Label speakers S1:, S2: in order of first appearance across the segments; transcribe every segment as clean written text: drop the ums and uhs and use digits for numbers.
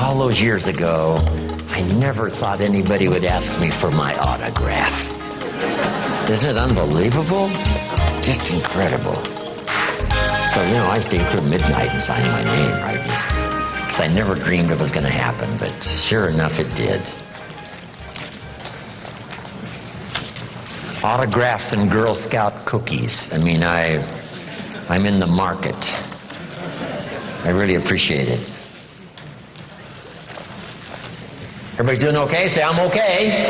S1: all those years ago, I never thought anybody would ask me for my autograph. Isn't it unbelievable? Just incredible. So, I stayed till midnight and signed my name, right? Because I never dreamed it was going to happen, but sure enough it did. Autographs and Girl Scout cookies. I mean, I'm in the market. I really appreciate it. Everybody doing okay? Say, I'm okay.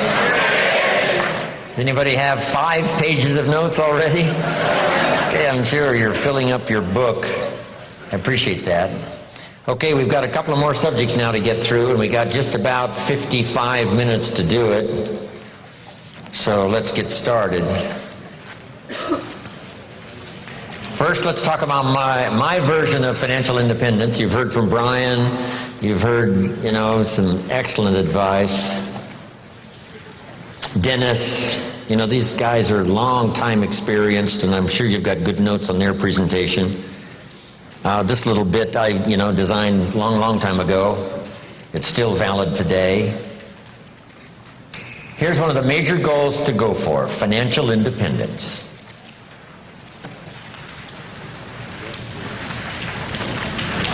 S1: Does anybody have 5 pages of notes already? Okay, I'm sure you're filling up your book. I appreciate that. Okay, we've got a couple of more subjects now to get through, and we got just about 55 minutes to do it. So let's get started. First, let's talk about my version of financial independence. You've heard from Brian. You've heard, some excellent advice. Dennis, these guys are long time experienced, and I'm sure you've got good notes on their presentation. This little bit I, designed long time ago. It's still valid today. Here's one of the major goals to go for: financial independence.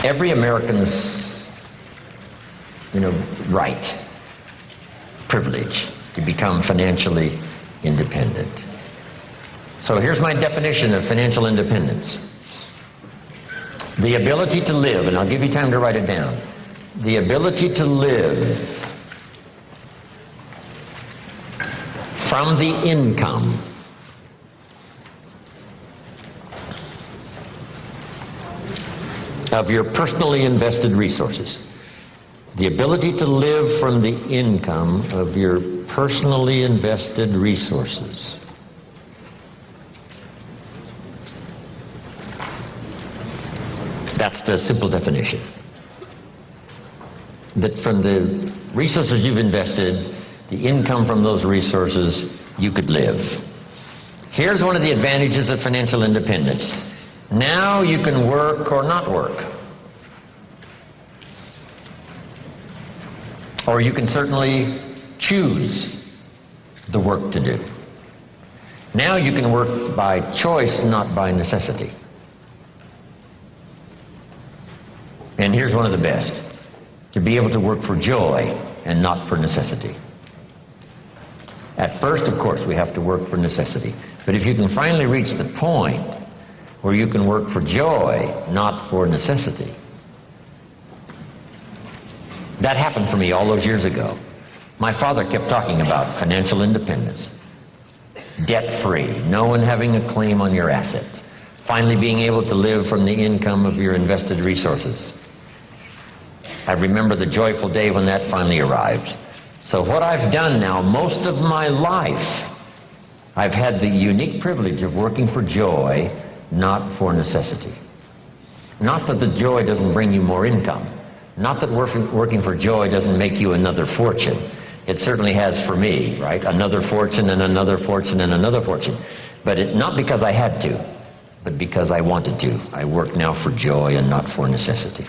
S1: Every American's, right, privilege to become financially independent. So here's my definition of financial independence. The ability to live, and I'll give you time to write it down, the ability to live from the income of your personally invested resources. The ability to live from the income of your personally invested resources. That's the simple definition. That from the resources you've invested, the income from those resources, you could live. Here's one of the advantages of financial independence. Now you can work or not work. Or you can certainly choose the work to do. Now you can work by choice, not by necessity. And here's one of the best: to be able to work for joy and not for necessity. At first, of course, we have to work for necessity. But if you can finally reach the point where you can work for joy, not for necessity. That happened for me all those years ago. My father kept talking about financial independence, debt-free, no one having a claim on your assets, finally being able to live from the income of your invested resources. I remember the joyful day when that finally arrived. So what I've done now, most of my life, I've had the unique privilege of working for joy, not for necessity. Not that the joy doesn't bring you more income. Not that working for joy doesn't make you another fortune. It certainly has for me, right? Another fortune and another fortune and another fortune. But not because I had to, but because I wanted to. I work now for joy and not for necessity.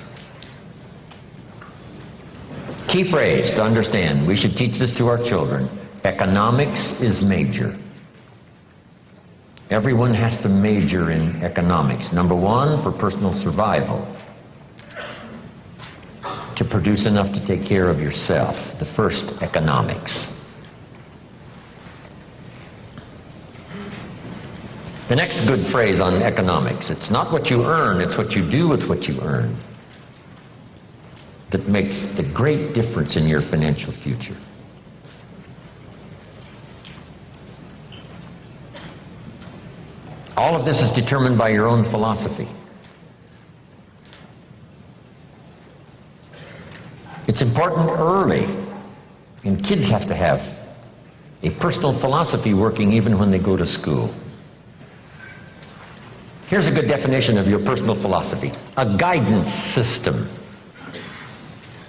S1: Key phrase to understand, we should teach this to our children: economics is major. Everyone has to major in economics. Number one, for personal survival. To produce enough to take care of yourself. The first, economics. The next good phrase on economics: it's not what you earn, it's what you do with what you earn that makes the great difference in your financial future. All of this is determined by your own philosophy. It's important early, and kids have to have a personal philosophy working even when they go to school. Here's a good definition of your personal philosophy: a guidance system.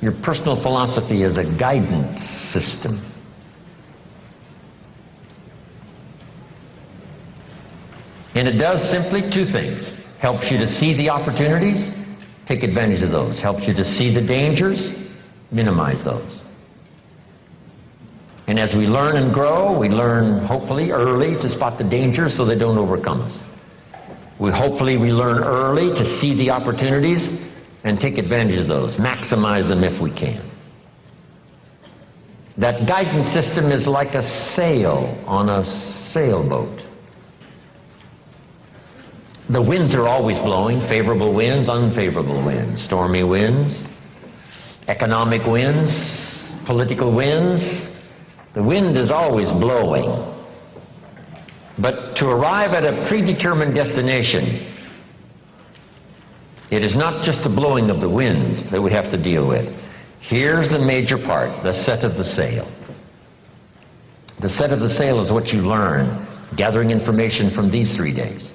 S1: Your personal philosophy is a guidance system. And it does simply two things: helps you to see the opportunities, take advantage of those; helps you to see the dangers, minimize those. And as we learn and grow, we learn hopefully early to spot the dangers so they don't overcome us. Hopefully we learn early to see the opportunities and take advantage of those, maximize them if we can. That guidance system is like a sail on a sailboat. The winds are always blowing, favorable winds, unfavorable winds, stormy winds, economic winds, political winds. The wind is always blowing. But to arrive at a predetermined destination, it is not just the blowing of the wind that we have to deal with. Here's the major part, the set of the sail. The set of the sail is what you learn, gathering information from these 3 days.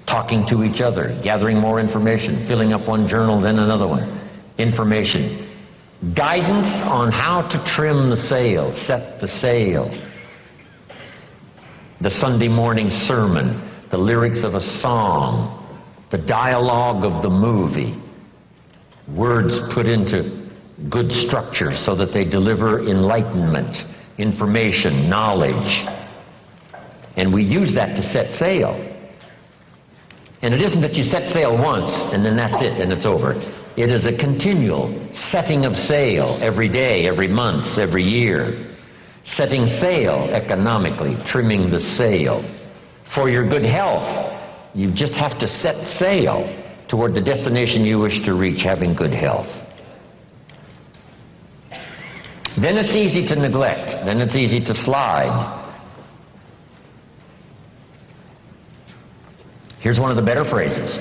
S1: Talking to each other, gathering more information, filling up one journal, then another one. Information. Guidance on how to trim the sail, set the sail. The Sunday morning sermon, the lyrics of a song, the dialogue of the movie. Words put into good structure so that they deliver enlightenment, information, knowledge. And we use that to set sail. And it isn't that you set sail once and then that's it and it's over. It is a continual setting of sail every day, every month, every year. Setting sail economically, trimming the sail. For your good health, you just have to set sail toward the destination you wish to reach, having good health. Then it's easy to neglect. Then it's easy to slide. Here's one of the better phrases.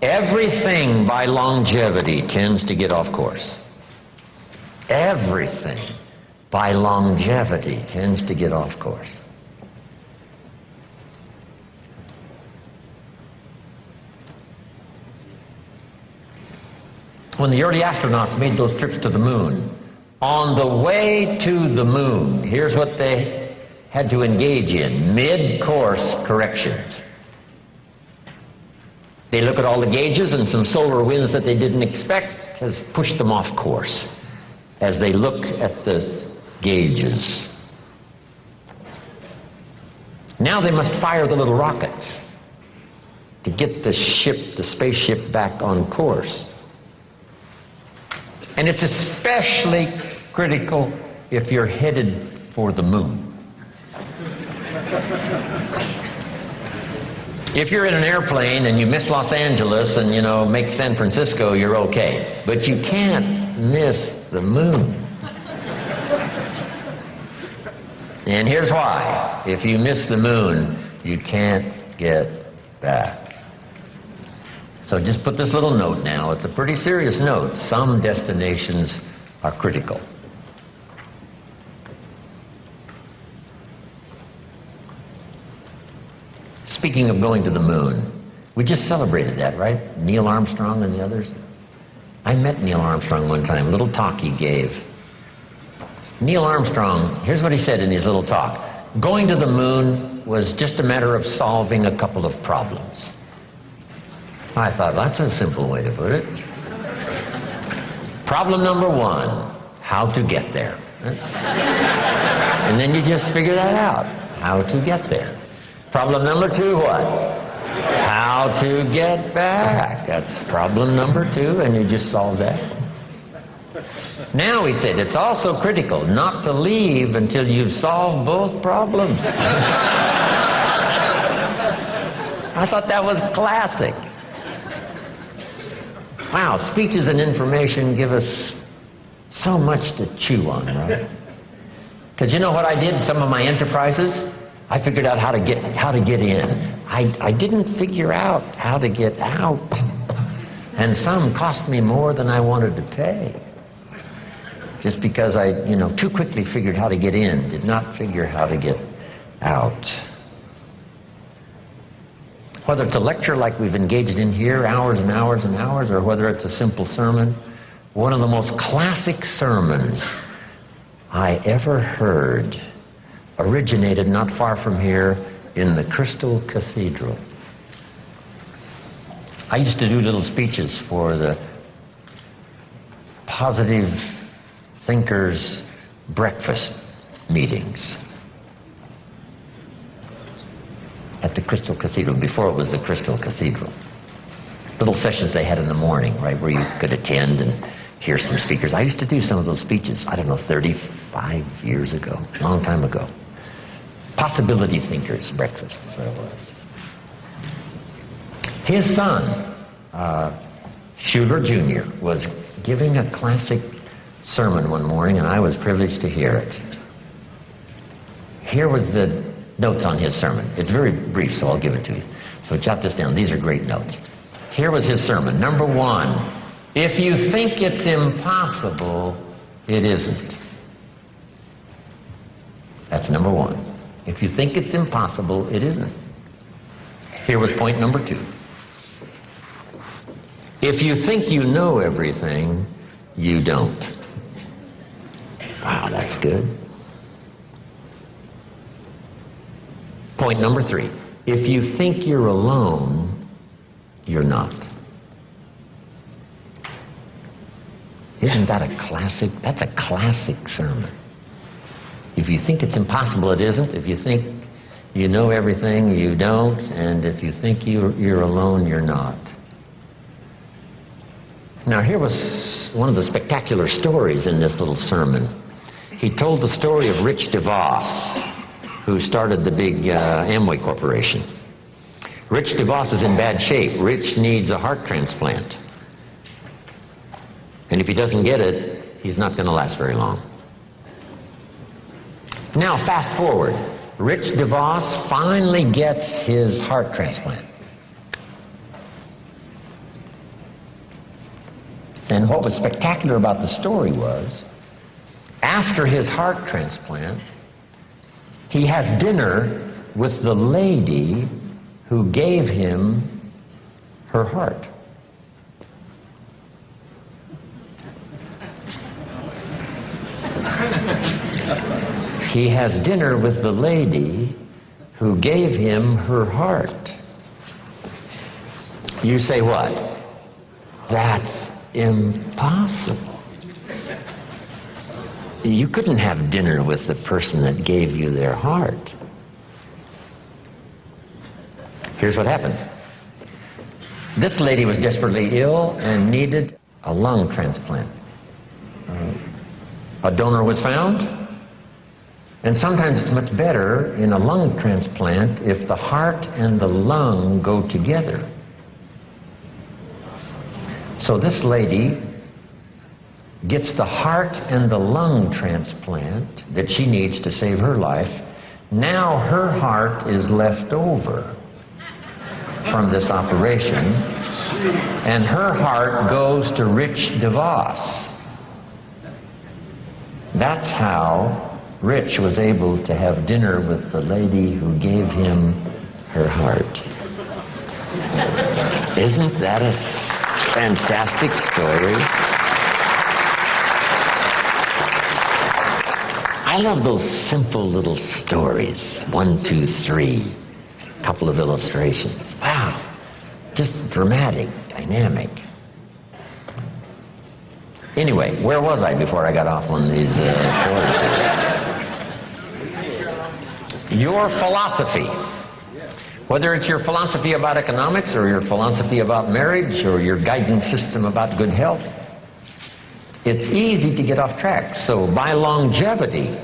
S1: Everything by longevity tends to get off course. Everything by longevity tends to get off course. When the early astronauts made those trips to the moon, on the way to the moon, here's what they had to engage in: mid-course corrections. They look at all the gauges, and some solar winds that they didn't expect has pushed them off course as they look at the gauges. Now they must fire the little rockets to get the spaceship back on course. And it's especially critical if you're headed for the moon. If you're in an airplane and you miss Los Angeles and, make San Francisco, you're okay. But you can't miss the moon. And here's why. If you miss the moon, you can't get back. So just put this little note now. It's a pretty serious note. Some destinations are critical. Speaking of going to the moon, we just celebrated that, right? Neil Armstrong and the others. I met Neil Armstrong one time, a little talk he gave. Neil Armstrong, here's what he said in his little talk. Going to the moon was just a matter of solving a couple of problems. I thought, that's a simple way to put it. Problem number one, how to get there. And then you just figure that out, how to get there. Problem number two, what? How to get back. That's problem number two, and you just solve that. Now, he said, it's also critical not to leave until you've solved both problems. I thought that was classic. Wow, speeches and information give us so much to chew on, right? Because you know what I did? Some of my enterprises, I figured out how to get in. I didn't figure out how to get out. And some cost me more than I wanted to pay. Just because I, too quickly figured how to get in, did not figure how to get out. Whether it's a lecture like we've engaged in here, hours and hours and hours, or whether it's a simple sermon, one of the most classic sermons I ever heard originated not far from here in the Crystal Cathedral. I used to do little speeches for the positive thinkers breakfast meetings at the Crystal Cathedral, before it was the Crystal Cathedral. Little sessions they had in the morning, right, where you could attend and hear some speakers. I used to do some of those speeches, I don't know, 35 years ago, a long time ago. Possibility Thinkers Breakfast is what it was. His son, Schuler Jr., was giving a classic sermon one morning, and I was privileged to hear it. Here was the notes on his sermon. It's very brief, so I'll give it to you. So jot this down. These are great notes. Here was his sermon. Number one, if you think it's impossible, it isn't. That's number one. If you think it's impossible, it isn't. Here was point number two. If you think you know everything, you don't. Wow, that's good. Point number three. If you think you're alone, you're not. Isn't that a classic? That's a classic sermon. If you think it's impossible, it isn't. If you think you know everything, you don't. And if you think you're alone, you're not. Now, here was one of the spectacular stories in this little sermon. He told the story of Rich DeVos, who started the big Amway Corporation. Rich DeVos is in bad shape. Rich needs a heart transplant. And if he doesn't get it, he's not going to last very long. Now, fast forward. Rich DeVos finally gets his heart transplant. And what was spectacular about the story was, after his heart transplant, he has dinner with the lady who gave him her heart. He has dinner with the lady who gave him her heart. You say what? That's impossible. You couldn't have dinner with the person that gave you their heart. Here's what happened. This lady was desperately ill and needed a lung transplant. A donor was found, and sometimes it's much better in a lung transplant if the heart and the lung go together. So this lady gets the heart and the lung transplant that she needs to save her life. Now her heart is left over from this operation, and her heart goes to Rich DeVos. That's how Rich was able to have dinner with the lady who gave him her heart. Isn't that a fantastic story? I love those simple little stories. 1, 2, 3. A couple of illustrations. Wow. Just dramatic, dynamic. Anyway, where was I before I got off on these stories here? Your philosophy. Whether it's your philosophy about economics or your philosophy about marriage or your guidance system about good health, it's easy to get off track. So by longevity,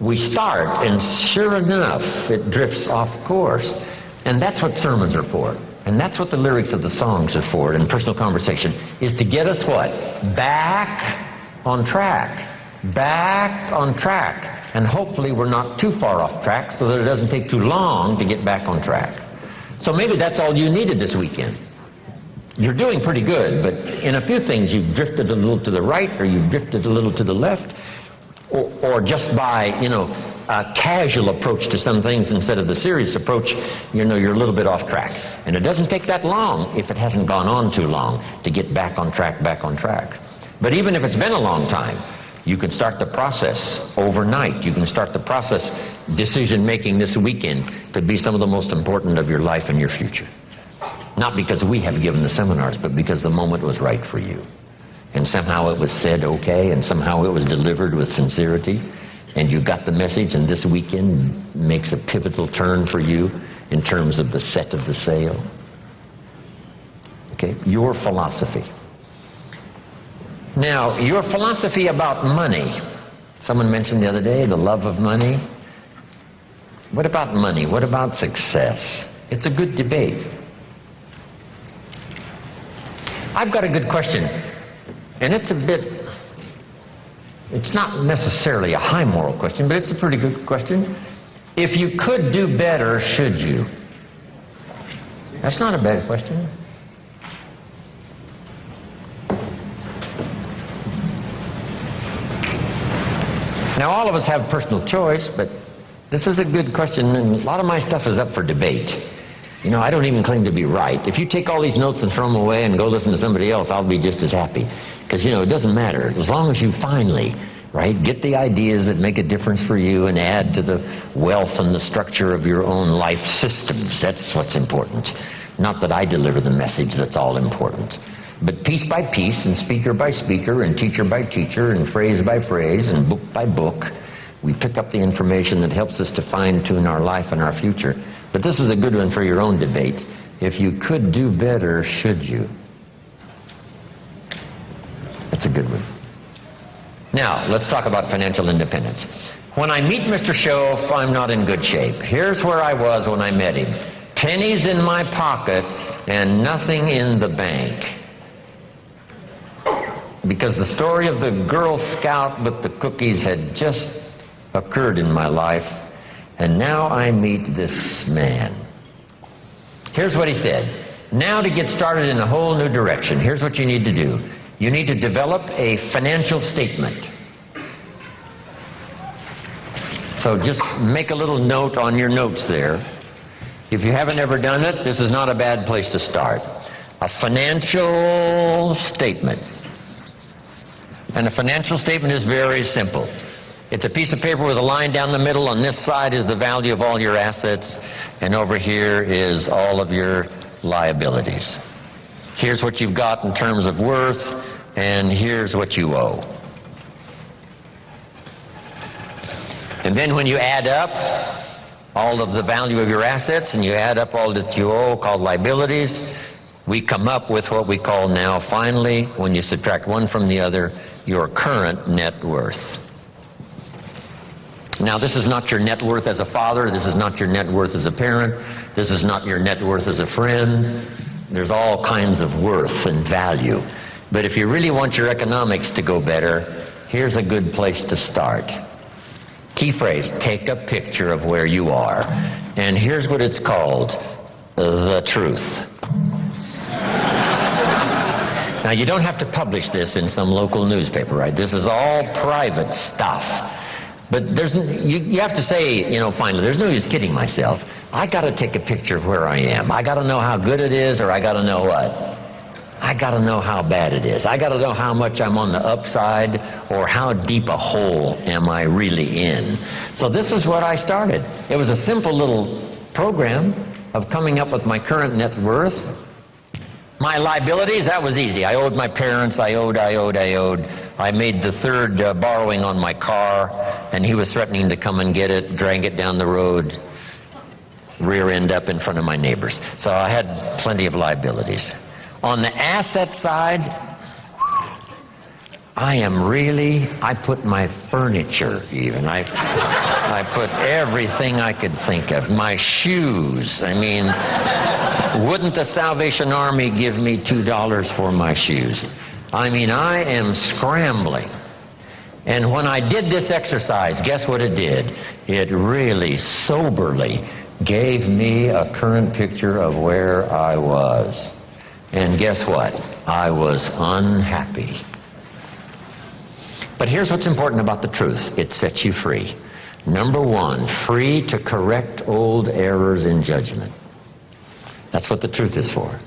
S1: we start, and sure enough, it drifts off course. And that's what sermons are for. And that's what the lyrics of the songs are for, and personal conversation, is to get us what? Back on track. Back on track. And hopefully we're not too far off track so that it doesn't take too long to get back on track. So maybe that's all you needed this weekend. You're doing pretty good, but in a few things you've drifted a little to the right, or you've drifted a little to the left, or just by, a casual approach to some things instead of the serious approach, you're a little bit off track. And it doesn't take that long, if it hasn't gone on too long, to get back on track, back on track. But even if it's been a long time, you can start the process overnight. You can start the process, decision-making this weekend, could be some of the most important of your life and your future. Not because we have given the seminars, but because the moment was right for you. and somehow it was said okay, and somehow it was delivered with sincerity, and you got the message, and this weekend makes a pivotal turn for you in terms of the set of the sail. Okay, your philosophy. Now, your philosophy about money. Someone mentioned the other day the love of money. What about money? What about success? It's a good debate. I've got a good question, and it's not necessarily a high moral question, but it's a pretty good question. If you could do better, should you? That's not a bad question. Now, all of us have personal choice, but this is a good question, and a lot of my stuff is up for debate. You know, I don't even claim to be right. If you take all these notes and throw them away and go listen to somebody else, I'll be just as happy. Because, you know, it doesn't matter. As long as you finally, right, get the ideas that make a difference for you and add to the wealth and the structure of your own life systems. That's what's important. Not that I deliver the message, that's all important. But piece by piece and speaker by speaker and teacher by teacher and phrase by phrase and book by book, we pick up the information that helps us to fine-tune our life and our future. But this is a good one for your own debate. If you could do better, should you? That's a good one. Now, let's talk about financial independence. When I meet Mr. Shoaff, I'm not in good shape. Here's where I was when I met him. Pennies in my pocket and nothing in the bank. Because the story of the Girl Scout with the cookies had just occurred in my life, and now I meet this man. Here's what he said. Now to get started in a whole new direction, here's what you need to do. You need to develop a financial statement. So just make a little note on your notes there. If you haven't ever done it, this is not a bad place to start. A financial statement. And a financial statement is very simple. It's a piece of paper with a line down the middle. On this side is the value of all your assets, and over here is all of your liabilities. Here's what you've got in terms of worth, and here's what you owe. And then when you add up all of the value of your assets and you add up all that you owe, called liabilities, we come up with what we call now, finally, when you subtract one from the other, your current net worth. Now, this is not your net worth as a father. This is not your net worth as a parent. This is not your net worth as a friend. There's all kinds of worth and value. But if you really want your economics to go better, here's a good place to start. Key phrase, take a picture of where you are. And here's what it's called, the truth. Now, you don't have to publish this in some local newspaper, right? This is all private stuff. But you have to say, you know, finally, there's no use kidding myself. I got to take a picture of where I am. I got to know how good it is, or I got to know what? I got to know how bad it is. I got to know how much I'm on the upside, or how deep a hole am I really in. So this is what I started. It was a simple little program of coming up with my current net worth. My liabilities, that was easy. I owed my parents, I owed. I made the third borrowing on my car, and he was threatening to come and get it, drag it down the road, rear end up in front of my neighbors. So I had plenty of liabilities. On the asset side, I put my furniture even. I put everything I could think of. My shoes. I mean, wouldn't the Salvation Army give me $2 for my shoes? I mean, I am scrambling. And when I did this exercise, guess what it did? It really soberly gave me a current picture of where I was. And guess what? I was unhappy. But here's what's important about the truth. It sets you free. Number one, free to correct old errors in judgment. That's what the truth is for.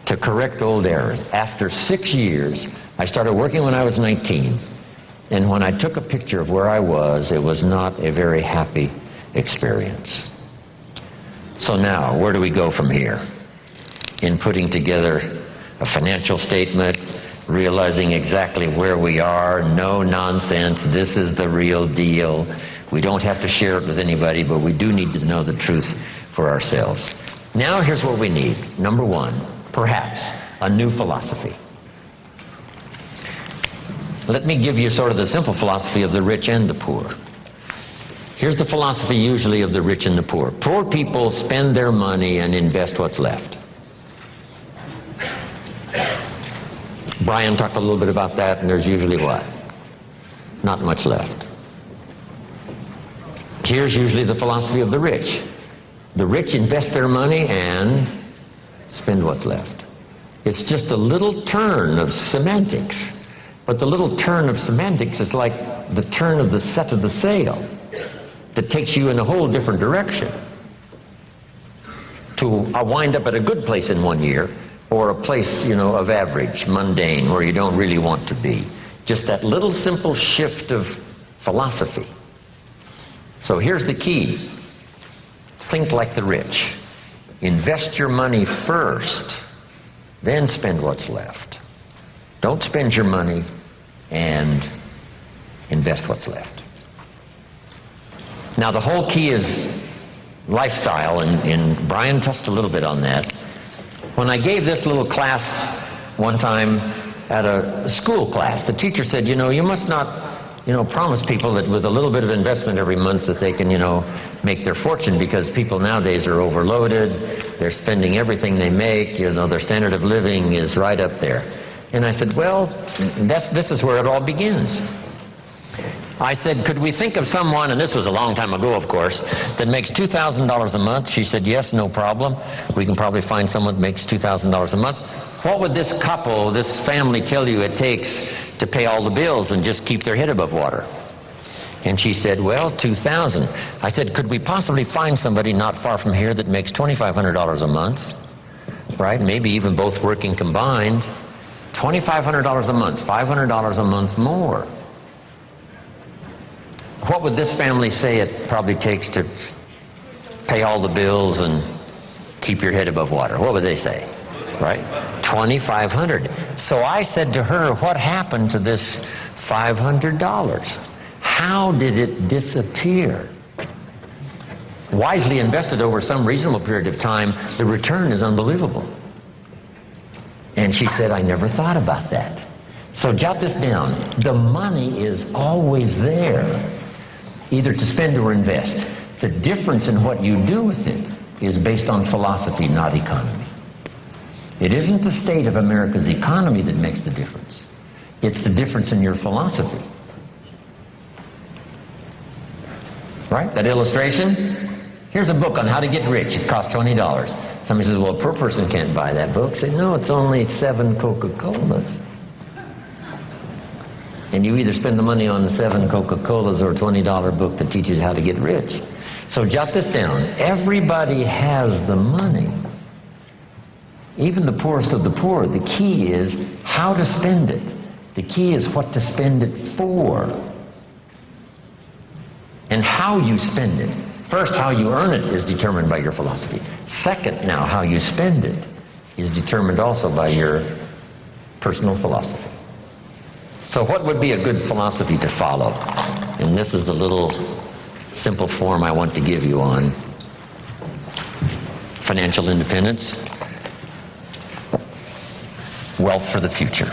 S1: To correct old errors. After 6 years, I started working when I was 19. And when I took a picture of where I was, it was not a very happy experience. So now, where do we go from here? In putting together a financial statement realizing exactly where we are, no nonsense, this is the real deal. We don't have to share it with anybody, but we do need to know the truth for ourselves. Now here's what we need. Number one, perhaps a new philosophy. Let me give you sort of the simple philosophy of the rich and the poor. Here's the philosophy usually of the rich and the poor. Poor people spend their money and invest what's left. Brian talked a little bit about that, and there's usually what? Not much left. Here's usually the philosophy of the rich. The rich invest their money and spend what's left. It's just a little turn of semantics. But the little turn of semantics is like the turn of the set of the sail that takes you in a whole different direction. To wind up at a good place in 1 year, or a place, of average, mundane, where you don't really want to be. Just that little simple shift of philosophy. So here's the key. Think like the rich. Invest your money first, then spend what's left. Don't spend your money and invest what's left. Now the whole key is lifestyle, and Brian touched a little bit on that. When I gave this little class one time at a school class, the teacher said, you must not, promise people that with a little bit of investment every month that they can, make their fortune, because people nowadays are overloaded. They're spending everything they make. Their standard of living is right up there. And I said, well, this is where it all begins. I said, could we think of someone, and this was a long time ago, of course, that makes $2,000 a month? She said, yes, no problem. We can probably find someone that makes $2,000 a month. What would this couple, this family tell you it takes to pay all the bills and just keep their head above water? And she said, well, $2,000. I said, could we possibly find somebody not far from here that makes $2,500 a month? Right? Maybe even both working combined. $2,500 a month, $500 a month more. What would this family say it probably takes to pay all the bills and keep your head above water? What would they say? Right? $2,500. So I said to her, what happened to this $500? How did it disappear? Wisely invested over some reasonable period of time, the return is unbelievable. And she said, I never thought about that. So jot this down. The money is always there, either to spend or invest. The difference in what you do with it is based on philosophy, not economy. It isn't the state of America's economy that makes the difference. It's the difference in your philosophy. Right? That illustration? Here's a book on how to get rich. It costs $20. Somebody says, well, a poor person can't buy that book. Say, no, it's only 7 Coca-Colas. And you either spend the money on 7 Coca-Colas or a $20 book that teaches how to get rich. So jot this down. Everybody has the money. Even the poorest of the poor. The key is how to spend it. The key is what to spend it for. And how you spend it. First, how you earn it is determined by your philosophy. Second, now, how you spend it is determined also by your personal philosophy. So what would be a good philosophy to follow? And this is the little simple form I want to give you on financial independence, wealth for the future.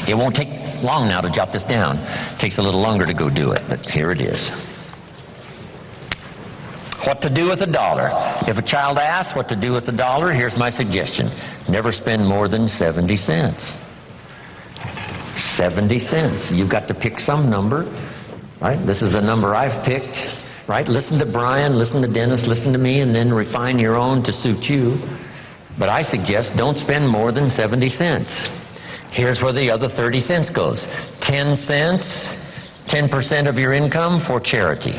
S1: It won't take long now to jot this down. It takes a little longer to go do it, but here it is. What to do with $1? If a child asks what to do with $1, here's my suggestion. Never spend more than 70 cents. 70 cents. You've got to pick some number, right? This is the number I've picked, right? Listen to Brian, listen to Dennis, listen to me, and then refine your own to suit you. But I suggest don't spend more than 70 cents. Here's where the other 30 cents goes. 10 cents, 10% of your income for charity,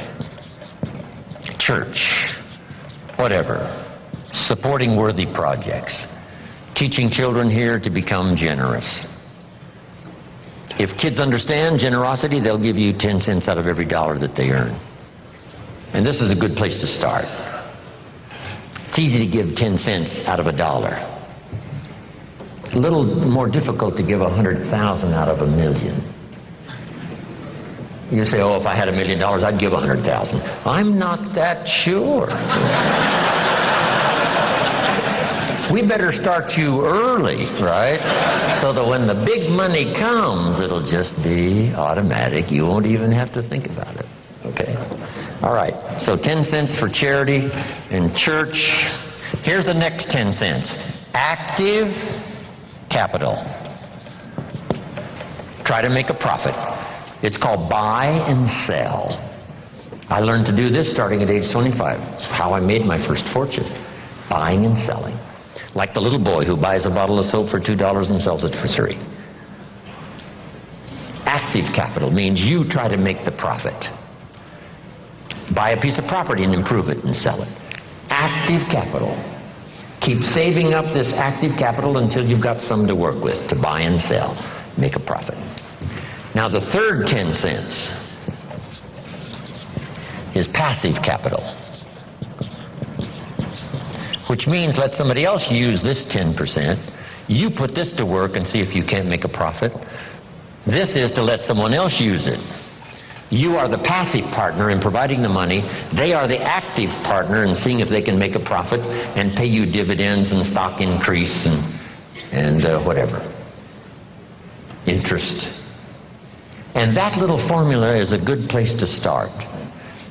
S1: church, whatever, supporting worthy projects, teaching children here to become generous. If kids understand generosity, they'll give you 10 cents out of every dollar that they earn. And this is a good place to start. It's easy to give 10 cents out of $1. a little more difficult to give 100,000 out of 1,000,000. You say, oh, if I had $1 million, I'd give 100,000. I'm not that sure. We better start you early, right? So that when the big money comes, it'll just be automatic. You won't even have to think about it. Okay? All right. So 10 cents for charity and church. Here's the next 10 cents. Active capital. Try to make a profit. It's called buy and sell. I learned to do this starting at age 25. It's how I made my first fortune. Buying and selling. Like the little boy who buys a bottle of soap for $2 and sells it for $3. Active capital means you try to make the profit. Buy a piece of property and improve it and sell it. Active capital. Keep saving up this active capital until you've got some to work with to buy and sell. Make a profit. Now the third 10 cents is passive capital, which means let somebody else use this 10%. You put this to work and see if you can't make a profit. This is to let someone else use it. You are the passive partner in providing the money. They are the active partner in seeing if they can make a profit and pay you dividends and stock increase and whatever. Interest. And that little formula is a good place to start.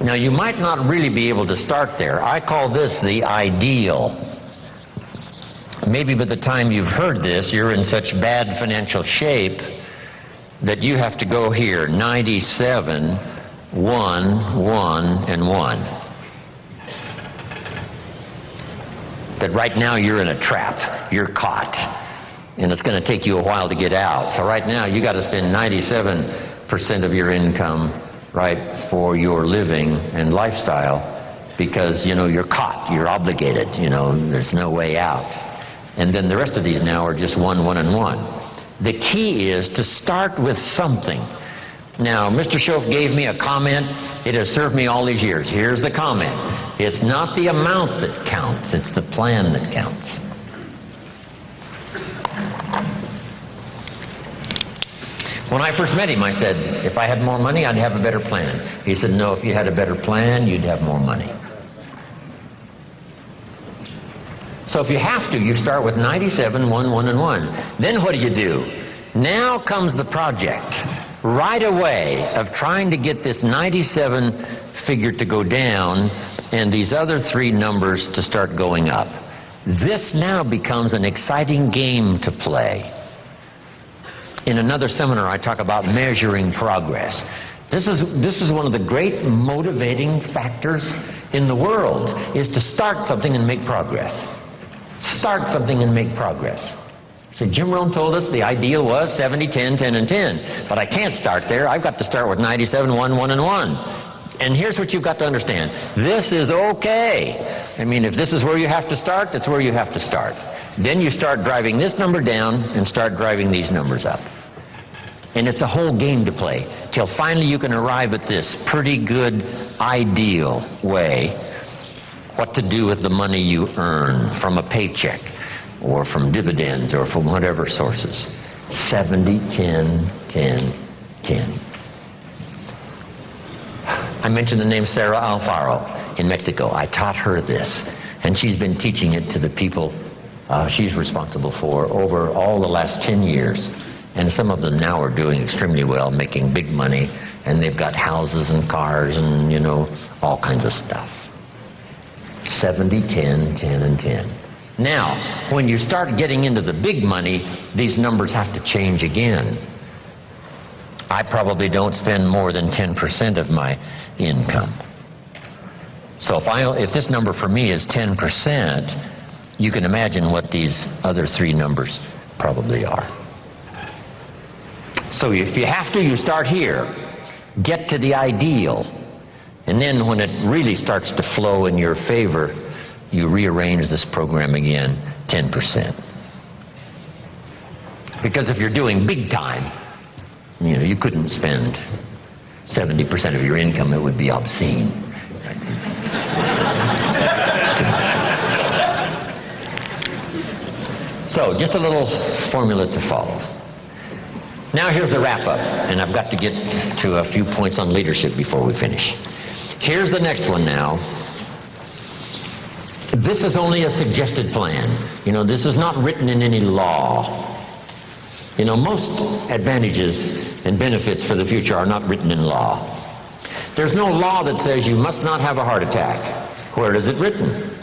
S1: Now, you might not really be able to start there. I call this the ideal. Maybe by the time you've heard this, you're in such bad financial shape that you have to go here, 97, 1, 1, and 1. That right now you're in a trap. You're caught. And it's going to take you a while to get out. So right now you got to spend 97% of your income, right, for your living and lifestyle because, you know, you're caught. You're obligated. You know, there's no way out. And then the rest of these now are just 1, 1, and 1. The key is to start with something. Now, Mr. Schoaf gave me a comment. It has served me all these years. Here's the comment. It's not the amount that counts. It's the plan that counts. When I first met him, I said, if I had more money, I'd have a better plan. He said, no, if you had a better plan, you'd have more money. So if you have to, you start with 97, 1, 1, and 1. Then what do? Now comes the project right away of trying to get this 97 figure to go down and these other 3 numbers to start going up. This now becomes an exciting game to play. In another seminar, I talk about measuring progress. This is one of the great motivating factors in the world, is to start something and make progress. Start something and make progress. So Jim Rohn told us the ideal was 70, 10, 10, and 10. But I can't start there. I've got to start with 97, 1, 1, and 1. And here's what you've got to understand. This is okay. I mean, if this is where you have to start, that's where you have to start. Then you start driving this number down and start driving these numbers up. And it's a whole game to play till finally you can arrive at this pretty good ideal way what to do with the money you earn from a paycheck or from dividends or from whatever sources. 70, 10, 10, 10. I mentioned the name Sarah Alfaro in Mexico. I taught her this, and she's been teaching it to the people she's responsible for over all the last 10 years. And some of them now are doing extremely well, making big money, and they've got houses and cars and, you know, all kinds of stuff. 70, 10, 10, and 10. Now, when you start getting into the big money, these numbers have to change again. I probably don't spend more than 10% of my income. So if this number for me is 10%, you can imagine what these other 3 numbers probably are. So if you have to, you start here. Get to the ideal. And then when it really starts to flow in your favor, you rearrange this program again, 10%. Because if you're doing big time, you know, you couldn't spend 70% of your income. It would be obscene. So, just a little formula to follow. Now here's the wrap-up, and I've got to get to a few points on leadership before we finish. Here's the next one now. This is only a suggested plan. You know, this is not written in any law. You know, most advantages and benefits for the future are not written in law. There's no law that says you must not have a heart attack. Where is it written?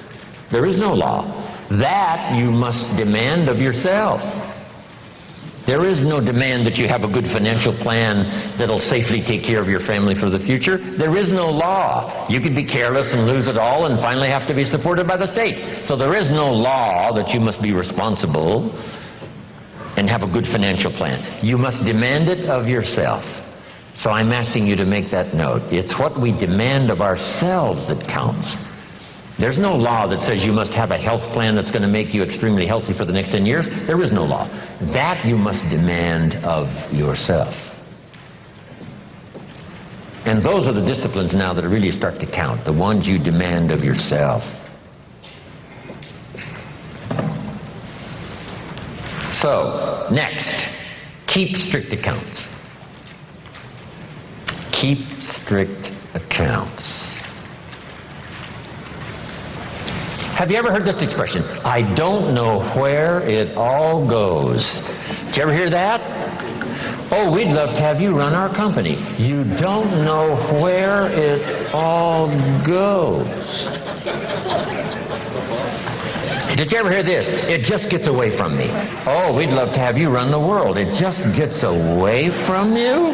S1: There is no law. That you must demand of yourself. There is no demand that you have a good financial plan that'll safely take care of your family for the future. There is no law. You could be careless and lose it all and finally have to be supported by the state. So there is no law that you must be responsible and have a good financial plan. You must demand it of yourself. So I'm asking you to make that note. It's what we demand of ourselves that counts. There's no law that says you must have a health plan that's going to make you extremely healthy for the next 10 years. There is no law. That you must demand of yourself. And those are the disciplines now that really start to count, the ones you demand of yourself. So, next, keep strict accounts. Keep strict accounts. Have you ever heard this expression? I don't know where it all goes. Did you ever hear that? Oh, we'd love to have you run our company. You don't know where it all goes. Did you ever hear this? It just gets away from me. Oh, we'd love to have you run the world. It just gets away from you?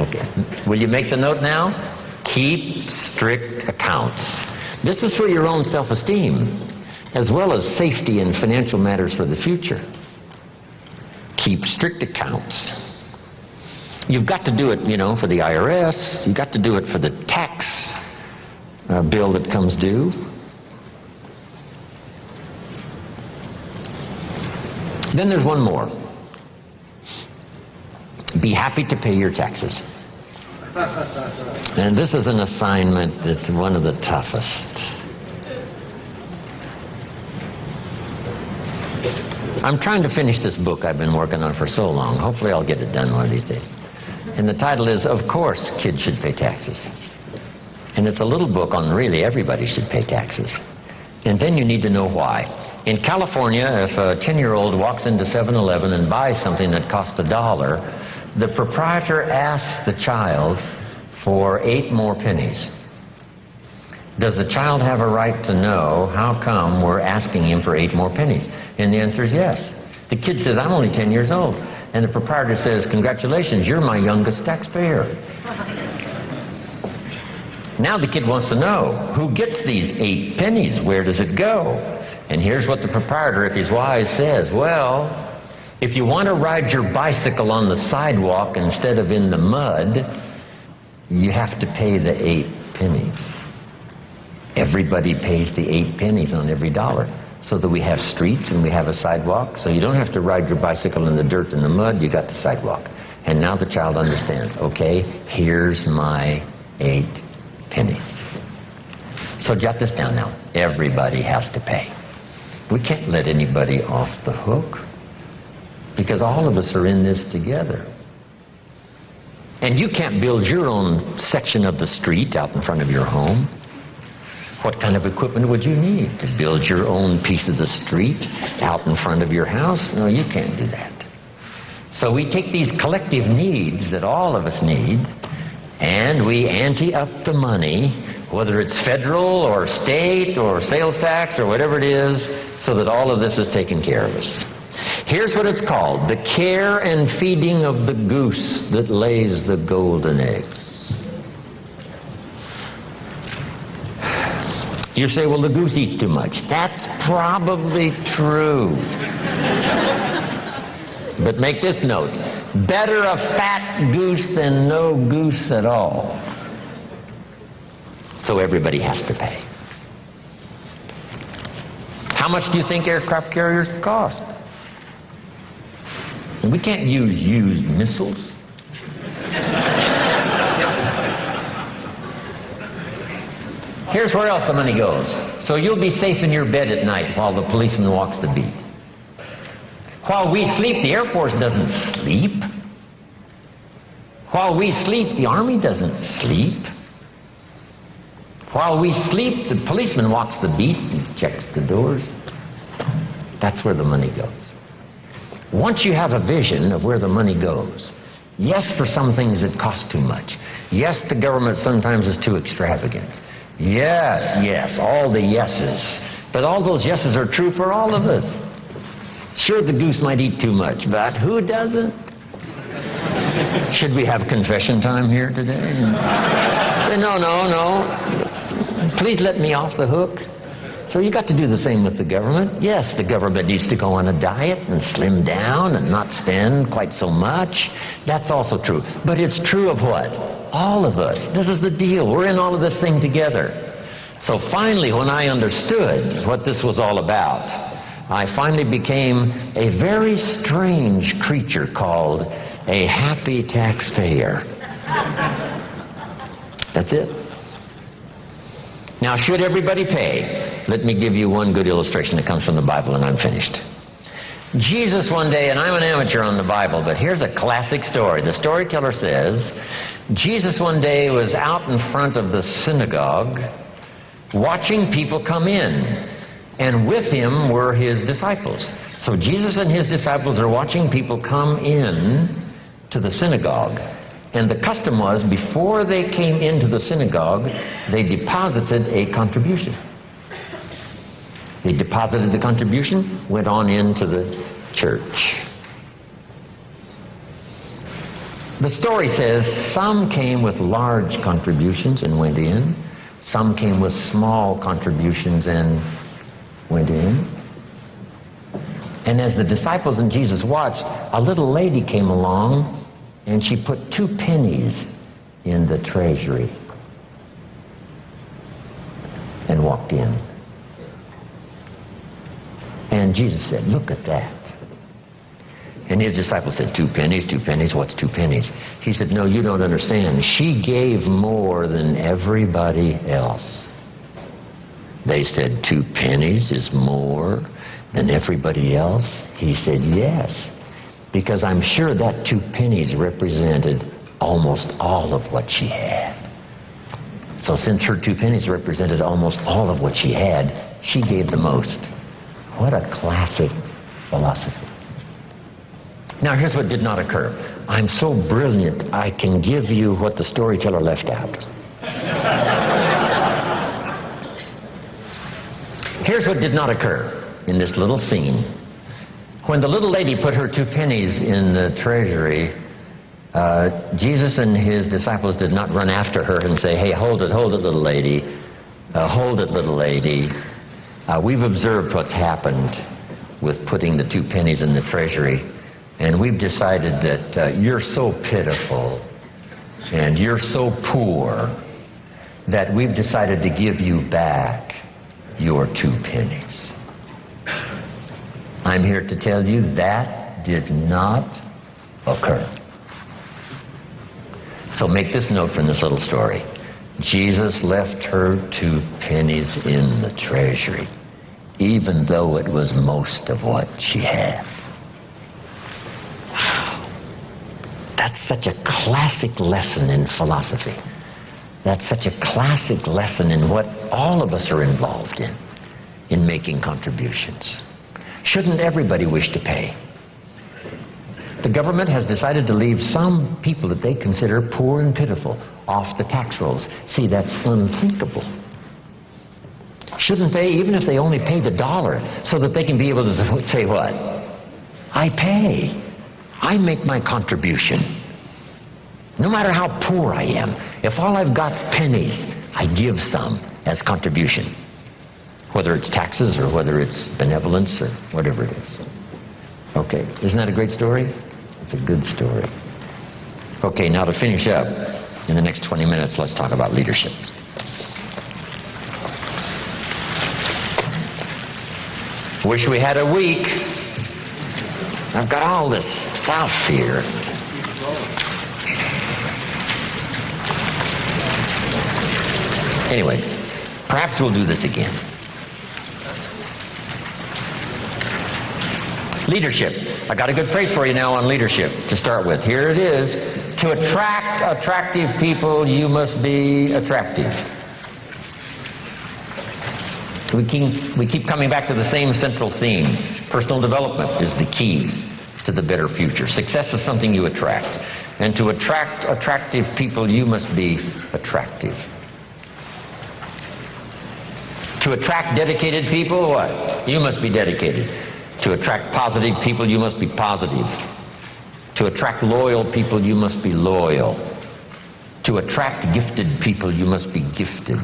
S1: Okay. Will you make the note now? Keep strict accounts. This is for your own self-esteem, as well as safety and financial matters for the future. Keep strict accounts. You've got to do it, you know, for the IRS. You've got to do it for the tax bill that comes due. Then there's one more. Be happy to pay your taxes. And this is an assignment that's one of the toughest. I'm trying to finish this book I've been working on for so long. Hopefully I'll get it done one of these days. And the title is, Of Course Kids Should Pay Taxes. And it's a little book on really everybody should pay taxes. And then you need to know why. In California, if a 10-year-old walks into 7-Eleven and buys something that costs $1, the proprietor asks the child for 8 more pennies. Does the child have a right to know how come we're asking him for 8 more pennies? And the answer is yes. The kid says, I'm only 10 years old. And the proprietor says, congratulations, you're my youngest taxpayer. Now the kid wants to know, who gets these 8 pennies? Where does it go? And here's what the proprietor, if he's wise, says. Well, if you want to ride your bicycle on the sidewalk instead of in the mud, you have to pay the 8 pennies. Everybody pays the 8 pennies on every dollar, so that we have streets and we have a sidewalk. So you don't have to ride your bicycle in the dirt and the mud, you got the sidewalk. And now the child understands, okay, here's my 8 pennies. So jot this down now. Everybody has to pay. We can't let anybody off the hook, because all of us are in this together. And you can't build your own section of the street out in front of your home. What kind of equipment would you need to build your own piece of the street out in front of your house? No, you can't do that. So we take these collective needs that all of us need, and we ante up the money, whether it's federal or state or sales tax or whatever it is, so that all of this is taken care of us. Here's what it's called: the care and feeding of the goose that lays the golden eggs. You say, well, the goose eats too much. That's probably true. But make this note: better a fat goose than no goose at all. So everybody has to pay. How much do you think aircraft carriers cost? We can't use used missiles. Here's where else the money goes. So you'll be safe in your bed at night while the policeman walks the beat. While we sleep, the Air Force doesn't sleep. While we sleep, the Army doesn't sleep. While we sleep, the policeman walks the beat and checks the doors. That's where the money goes. Once you have a vision of where the money goes, yes, for some things it costs too much. Yes, the government sometimes is too extravagant. Yes, all the yeses. But all those yeses are true for all of us. Sure, the goose might eat too much, but who doesn't? Should we have confession time here today? Say, no. Please let me off the hook. So you got to do the same with the government. Yes, the government needs to go on a diet and slim down and not spend quite so much. That's also true. But it's true of what? All of us. This is the deal. We're in all of this thing together. So finally, when I understood what this was all about, I finally became a very strange creature called a happy taxpayer. That's it. Now, should everybody pay? Let me give you one good illustration that comes from the Bible, and I'm finished. Jesus one day, and I'm an amateur on the Bible, but here's a classic story. The storyteller says, Jesus one day was out in front of the synagogue watching people come in, and with him were his disciples. So Jesus and his disciples are watching people come in to the synagogue. And the custom was, before they came into the synagogue, they deposited a contribution. They deposited the contribution, went on into the church. The story says some came with large contributions and went in. Some came with small contributions and went in. And as the disciples and Jesus watched, a little lady came along and she put 2 pennies in the treasury and walked in. And Jesus said, "Look at that." And his disciples said, 2 pennies, 2 pennies, what's 2 pennies? He said, "No, you don't understand. She gave more than everybody else." They said, 2 pennies is more than everybody else? He said, "Yes, because I'm sure that 2 pennies represented almost all of what she had." So since her 2 pennies represented almost all of what she had, she gave the most. What a classic philosophy. Now here's what did not occur. I'm so brilliant, I can give you what the storyteller left out. Here's what did not occur in this little scene. When the little lady put her 2 pennies in the treasury, Jesus and his disciples did not run after her and say, "Hey, hold it, little lady. Hold it, little lady. We've observed what's happened with putting the 2 pennies in the treasury, and we've decided that you're so pitiful and you're so poor that we've decided to give you back your 2 pennies. I'm here to tell you that did not occur. So make this note from this little story. Jesus left her 2 pennies in the treasury, even though it was most of what she had. Wow. That's such a classic lesson in philosophy. That's such a classic lesson in what all of us are involved in making contributions. Shouldn't everybody wish to pay? The government has decided to leave some people that they consider poor and pitiful off the tax rolls. See, that's unthinkable. Shouldn't they, even if they only paid $1, so that they can be able to say what? I pay. I make my contribution. No matter how poor I am, if all I've got's pennies, I give some as contribution. Whether it's taxes or whether it's benevolence or whatever it is. Okay, isn't that a great story? It's a good story. Okay, now to finish up, in the next 20 minutes, let's talk about leadership. Wish we had a week. I've got all this stuff here. Anyway, Perhaps we'll do this again. Leadership. I got a good phrase for you now on leadership to start with. Here it is. To attract attractive people, you must be attractive. We keep coming back to the same central theme. Personal development is the key to the better future. Success is something you attract. And to attract attractive people, you must be attractive. To attract dedicated people, what? You must be dedicated. To attract positive people, you must be positive. To attract loyal people, you must be loyal. To attract gifted people, you must be gifted.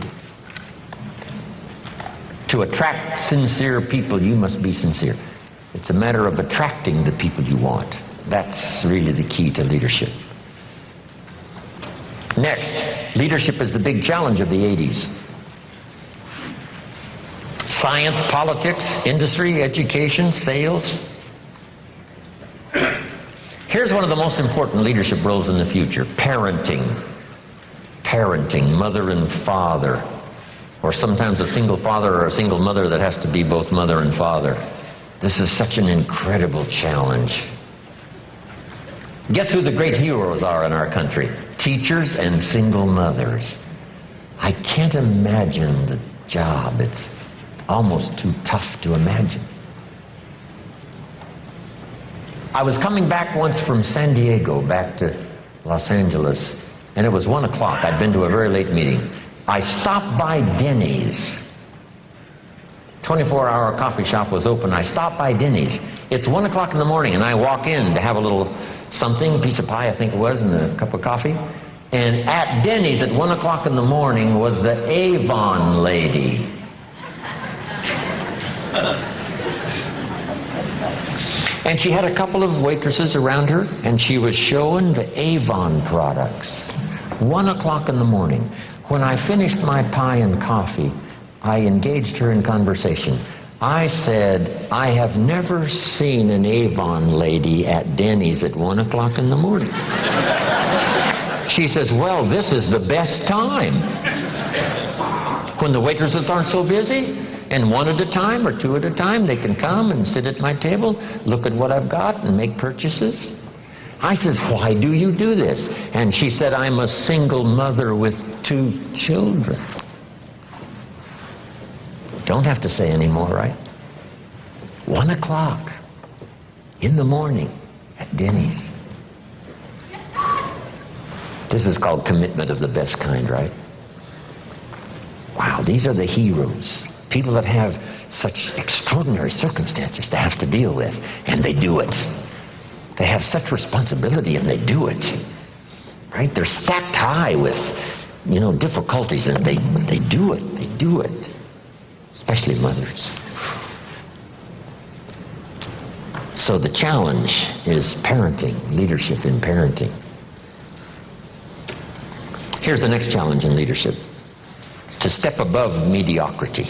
S1: To attract sincere people, you must be sincere. It's a matter of attracting the people you want. That's really the key to leadership. Next, leadership is the big challenge of the 80s. Science, politics, industry, education, sales. Here's one of the most important leadership roles in the future. Parenting. Parenting, mother and father. Or sometimes a single father or a single mother that has to be both mother and father. This is such an incredible challenge. Guess who the great heroes are in our country? Teachers and single mothers. I can't imagine the job. It's almost too tough to imagine. I was coming back once from San Diego back to Los Angeles, and it was 1 o'clock. I'd been to a very late meeting. I stopped by Denny's. 24-hour coffee shop was open. I stopped by Denny's. It's 1 o'clock in the morning, and I walk in to have a little something, piece of pie I think it was, and a cup of coffee. And at Denny's at 1 o'clock in the morning was the Avon lady. And she had a couple of waitresses around her, and she was showing the Avon products. 1 o'clock in the morning. When I finished my pie and coffee, I engaged her in conversation. I said, I have never seen an Avon lady at Denny's at 1 o'clock in the morning. She says, well, this is the best time. When the waitresses aren't so busy, and one at a time or two at a time, they can come and sit at my table, look at what I've got, and make purchases. I says, why do you do this? And she said, I'm a single mother with 2 children. Don't have to say any more, right? 1 o'clock in the morning at Denny's. This is called commitment of the best kind, right? Wow, these are the heroes. People that have such extraordinary circumstances to have to deal with, and they do it. They have such responsibility, and they do it. Right? They're stacked high with, difficulties, and they do it. They do it. Especially mothers. So the challenge is parenting, leadership in parenting. Here's the next challenge in leadership. To step above mediocrity,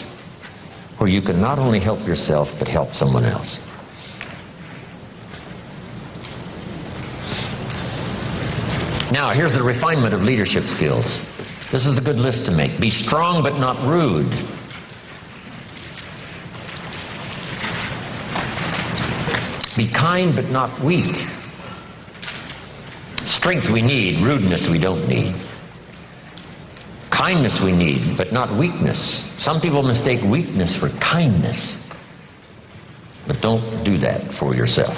S1: where you can not only help yourself, but help someone else. Now, here's the refinement of leadership skills. This is a good list to make. Be strong, but not rude. Be kind, but not weak. Strength we need, rudeness we don't need. Kindness we need, but not weakness. Some people mistake weakness for kindness. But don't do that for yourself.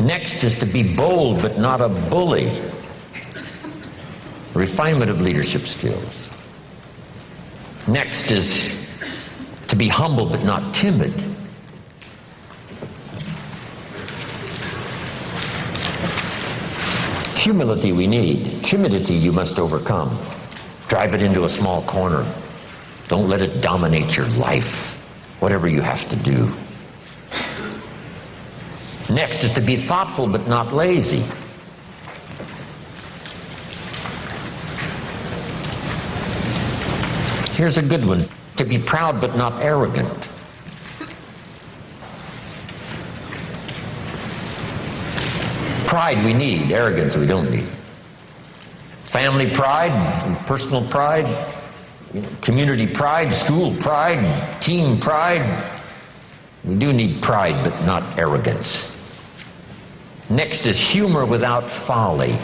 S1: Next is to be bold, but not a bully. Refinement of leadership skills. Next is to be humble, but not timid. Humility we need. Timidity you must overcome. Drive it into a small corner. Don't let it dominate your life, whatever you have to do. Next is to be thoughtful but not lazy. Here's a good one. To be proud but not arrogant. Pride we need, arrogance we don't need. Family pride, personal pride, community pride, school pride, team pride. We do need pride, but not arrogance. Next is humor without folly.